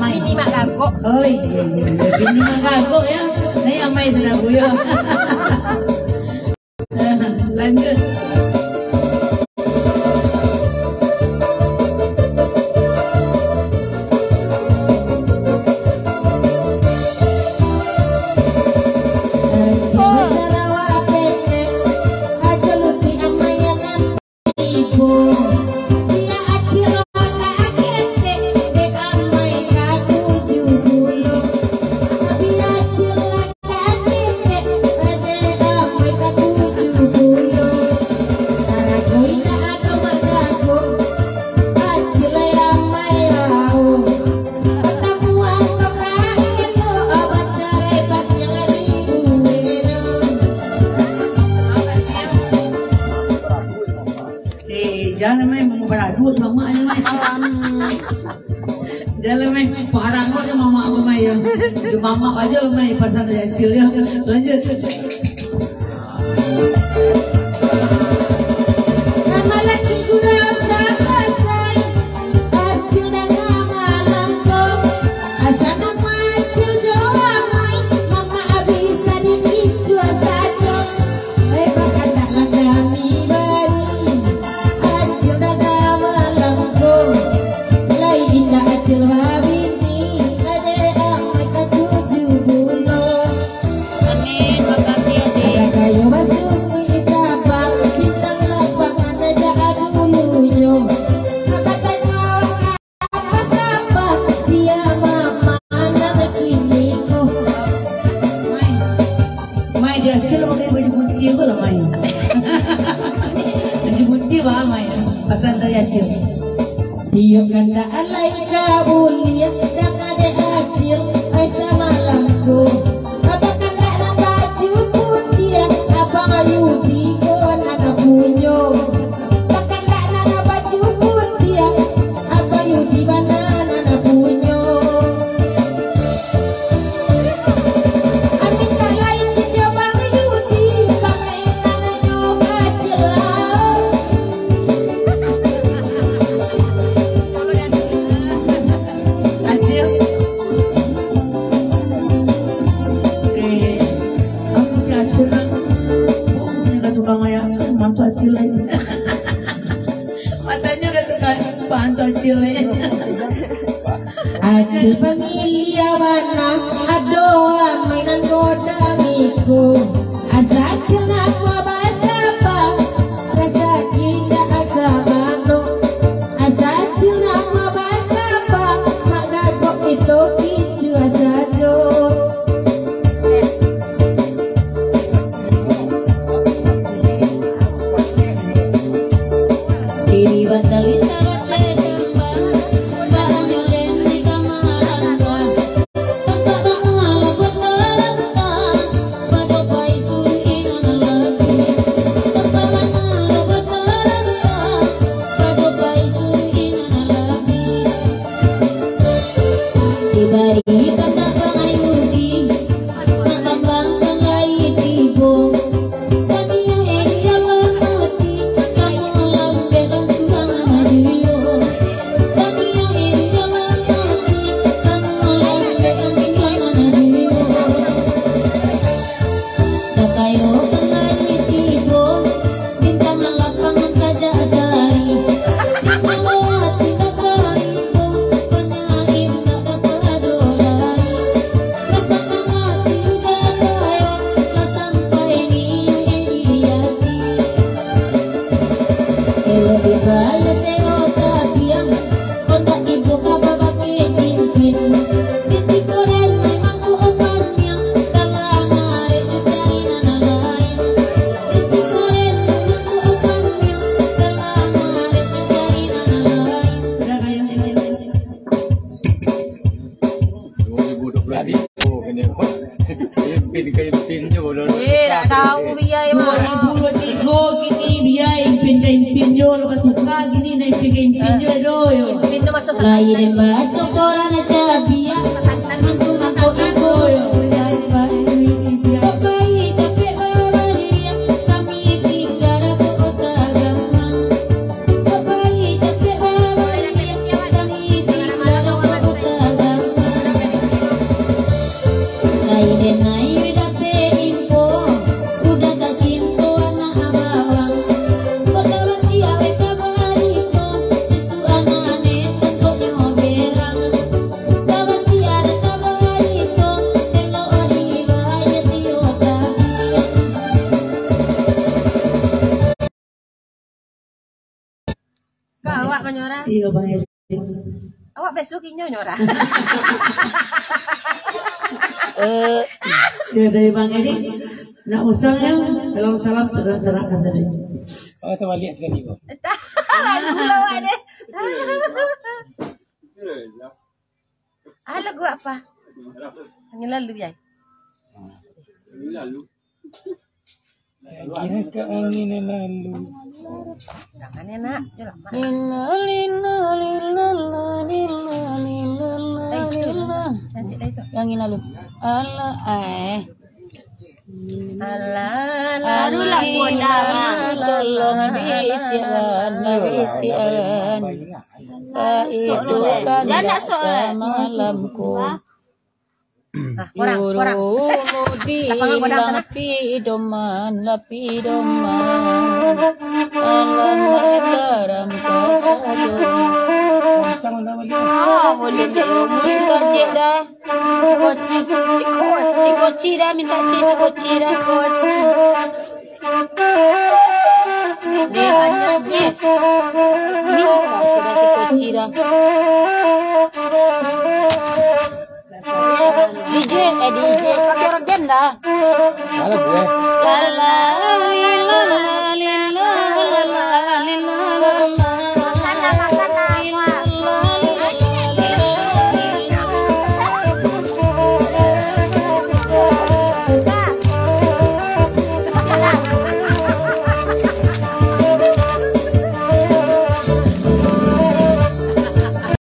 Bini mak kagok. Oh iya, bini mak kagok ya. Ini amai sudah buya. Lanjut. Jangan main beradu mama aja main. Jangan main parang kok mama apa main ya. Mama aja main pasal kecil ya. Lanjut. Nama lagi kurang selesai. Kecil dan ngamalangko. Asal nama kecil Jawa main. Mama bisa dikit cuaca. Hebat kata kami bari. Kecil habibni ade amai ka 70. Amin, makasih ade. Kayo basuku itapa bintang lapangan aja adulunyo. Katanya apa sapa sia mama anak kini ko. Mai dia kecil pakai baju putih apa lah mai. Baju putih bah mai. Pasal dia kecil. Dia kata alaika bulia dan ada acil Aisyah malamku. Apa kata nak baju putih abang ayu tiga anak punyo. Apa kata nak baju putih abang ayu di mana anak punyo. Amin tak lain cinta bang Yudi pakai anak juga celah. Matanya udah suka pantau acil acil pemilih mana adoa mainan godang iku asa acil nak bahasa apa rasa kita agama asa acil nak bahasa apa mak gagok itu kicu asa jo. Lain batu koran aja biar awak besok inyo nyora. Dari Bang Edi, nak usahnya salam-salam serak kasar. Oh, terbalik sekali kau. Lagu lawa deh. Lagu apa? Angin lalu ya. Kira ke angin lalu. Jangan enak, lama. Yang lalu. Allah Adulah tolong bisian. Itu kan malamku. Orang. Lapi doman. Alam garam kasado. Boleh minta cik dah. Sikoci dah minta cik sikoci dah. Dia hanya cik. Minta cik dah sikoci dah.